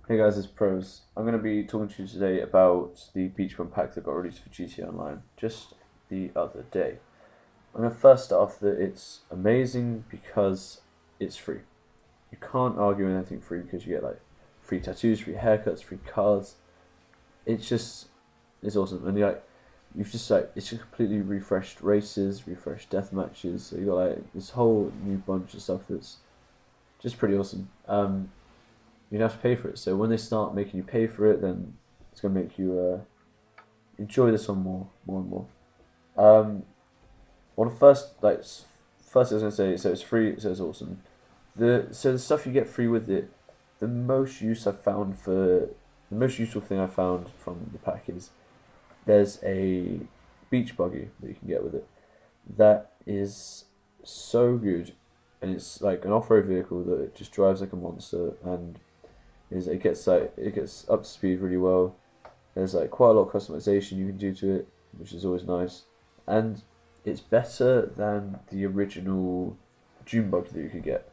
Hey guys, it's Pros. I'm going to be talking to you today about the Beach Bum pack that got released for GTA Online just the other day. I'm going to first start off that it's amazing because it's free. You can't argue with anything free because you get like free tattoos, free haircuts, free cars. It's just it's awesome, and you've just like it's just completely refreshed races, refreshed death matches. So you got like this whole new bunch of stuff that's just pretty awesome. You have to pay for it. So when they start making you pay for it, then it's gonna make you enjoy this one more and more. Um, one of the first I was gonna say, so it's free, so it's awesome. The stuff you get free with it, the most use I found for the most useful thing I found from the pack is there's a beach buggy that you can get with it. That is so good, and it's like an off-road vehicle that it just drives like a monster, and is it gets up to speed really well. There's like quite a lot of customization you can do to it, which is always nice, and it's better than the original June bug that you could get,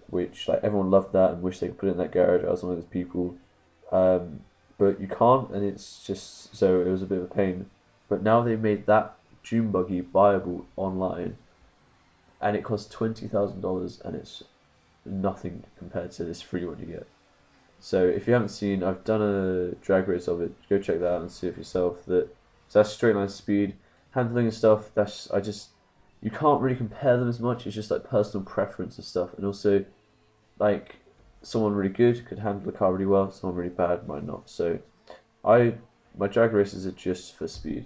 which like everyone loved that and wished they could put it in that garage. I was one of those people, um, but you can't, and it's just so it was a bit of a pain. But now they made that June buggy buyable online, and it costs $20,000, and it's nothing compared to this free one you get. So if you haven't seen, I've done a drag race of it. Go check that out and see it for yourself. So that's straight line speed, handling and stuff. That's I just you can't really compare them as much. It's just like personal preference and stuff, and also like someone really good could handle the car really well. Someone really bad might not. So I my drag races are just for speed.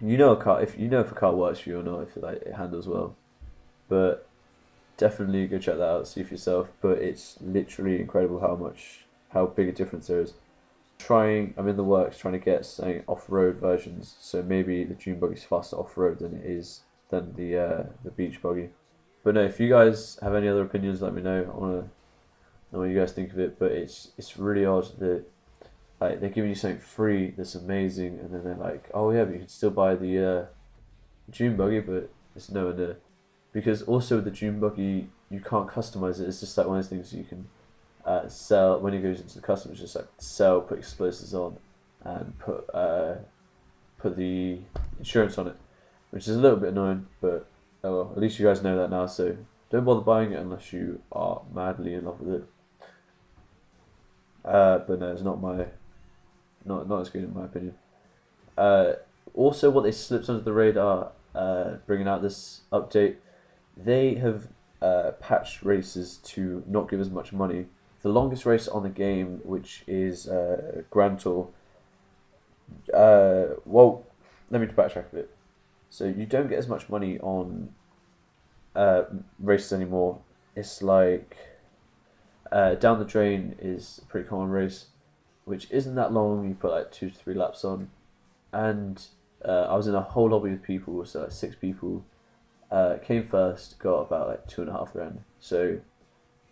You know a car if you know if a car works for you or not, if it handles well. But definitely go check that out, see for yourself. But it's literally incredible how big a difference there is. I'm in the works trying to get saying off-road versions, so maybe the Dune buggy is faster off-road than the beach buggy. But no, if you guys have any other opinions, let me know. I wanna know what you guys think of it. But it's really odd that like they're giving you something free that's amazing, and then they're like, oh yeah, but you can still buy the Dune buggy, but it's nowhere near. Because also with the Dune buggy, you can't customize it. It's just like one of those things you can sell when it goes into the custom. It's just like sell, put explosives on, and put the insurance on it, which is a little bit annoying. But oh well, at least you guys know that now. So don't bother buying it unless you are madly in love with it. But no, it's not as good in my opinion. Uh, Also, what they slipped under the radar, bringing out this update, they have patched races to not give as much money. The longest race on the game, which is Grand Tour, well, let me backtrack a bit. So you don't get as much money on races anymore. It's like down the drain is a pretty common race, which isn't that long. You put like 2 to 3 laps on, and I was in a whole lobby with people, so like 6 people. Came first, got about like 2.5 grand. So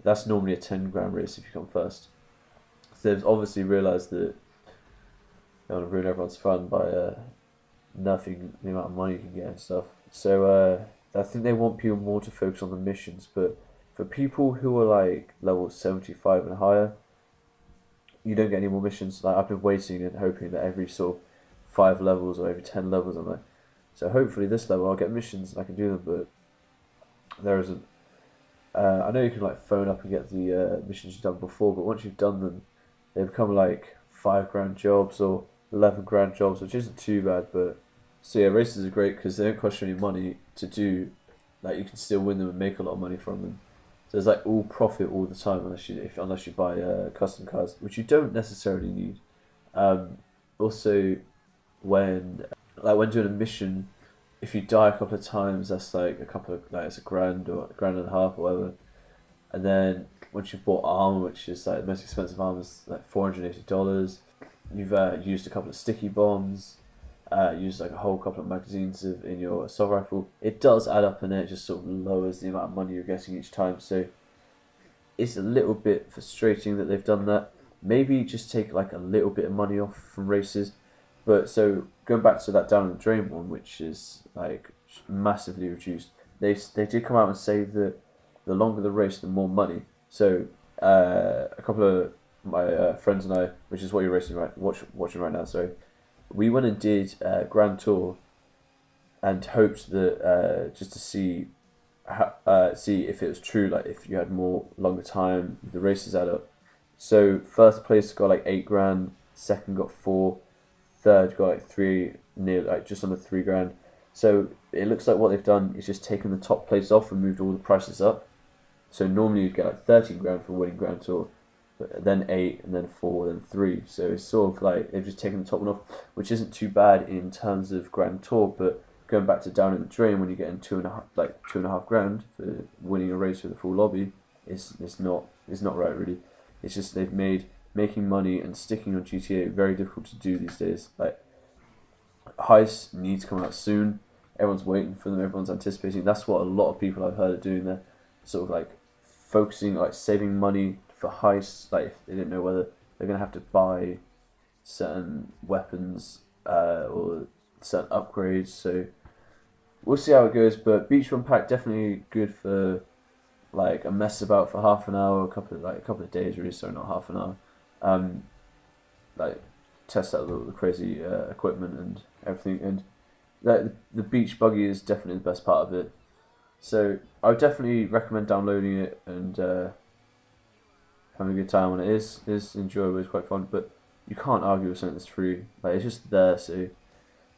that's normally a 10 grand race if you come first. So they've obviously realised that they want to ruin everyone's fun by nerfing the amount of money you can get and stuff. So I think they want people more to focus on the missions. But for people who are like level 75 and higher, you don't get any more missions. Like I've been waiting and hoping that every sort of 5 levels or every 10 levels, I'm like, so hopefully this level I'll get missions and I can do them. But there isn't. I know you can like phone up and get the missions you've done before, but once you've done them, they become like 5 grand jobs or 11 grand jobs, which isn't too bad. But so yeah, races are great because they don't cost you any money to do. Like you can still win them and make a lot of money from them. So it's like all profit all the time unless you buy custom cars, which you don't necessarily need. Also, when doing a mission, if you die a couple of times, that's like a couple of like it's a grand or a grand and a half or whatever. And then once you've bought armor, which is like the most expensive armor, is like $480. You've used a couple of sticky bombs, used like a whole couple of magazines in your assault rifle. It does add up, and then it just sort of lowers the amount of money you're getting each time. So it's a little bit frustrating that they've done that. Maybe just take like a little bit of money off from races. But so going back to that down the drain one, which is like massively reduced, they did come out and say that the longer the race, the more money. So a couple of my friends and I, which is what you're watching right now. Sorry, we went and did Grand Tour and hoped that just to see see if it was true, like if you had more longer time, the races add up. So first place got like 8 grand, second got 4, third got like 3, near like just under 3 grand. So it looks like what they've done is just taken the top place off and moved all the prices up. So normally you'd get like 13 grand for winning Grand Tour, but then 8, and then 4, then 3. So it's sort of like they've just taken the top one off, which isn't too bad in terms of Grand Tour. But going back to down in the drain, when you're getting 2.5 grand for winning a race with a full lobby, it's not right really. It's just they've made making money and sticking on GTA very difficult to do these days. Like Heist needs to come out soon. Everyone's waiting for them. Everyone's anticipating. That's what a lot of people I've heard are doing. They're sort of like focusing, like saving money for heists. Like if they didn't know whether they're gonna have to buy certain weapons or certain upgrades. So we'll see how it goes. But Beach Run Pack definitely good for like a mess about for half an hour, a couple of days really. So not half an hour. Like test out the crazy equipment and everything, and the beach buggy is definitely the best part of it. So I would definitely recommend downloading it and having a good time on it. It's enjoyable, it's quite fun, but you can't argue with something that's free. Like it's just there, so even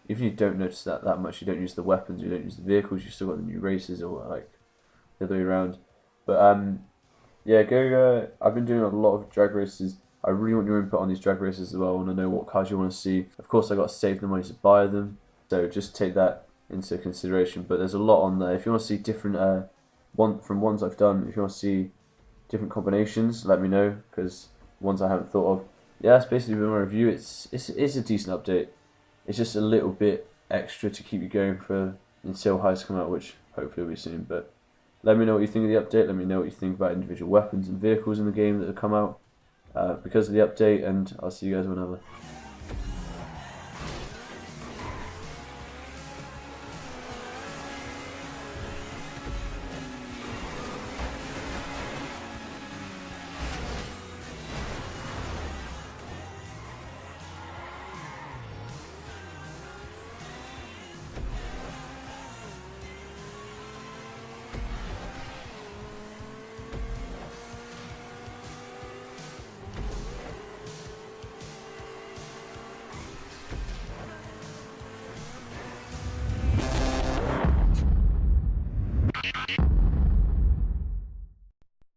if you don't notice that much, you don't use the weapons, you don't use the vehicles, you still got the new races or like the other way around. But yeah, go. I've been doing a lot of drag races. I really want your input on these drag races as well. I want to know what cars you want to see. Of course, I got to save the money to buy them, so just take that into consideration. But there's a lot on there. If you want to see different from ones I've done, if you want to see different combinations, let me know, because ones I haven't thought of. Yeah, that's basically been my review. It's a decent update. It's just a little bit extra to keep you going for until Heist come out, which hopefully will be soon. But let me know what you think of the update. Let me know what you think about individual weapons and vehicles in the game that have come out because of the update, and I'll see you guys whenever.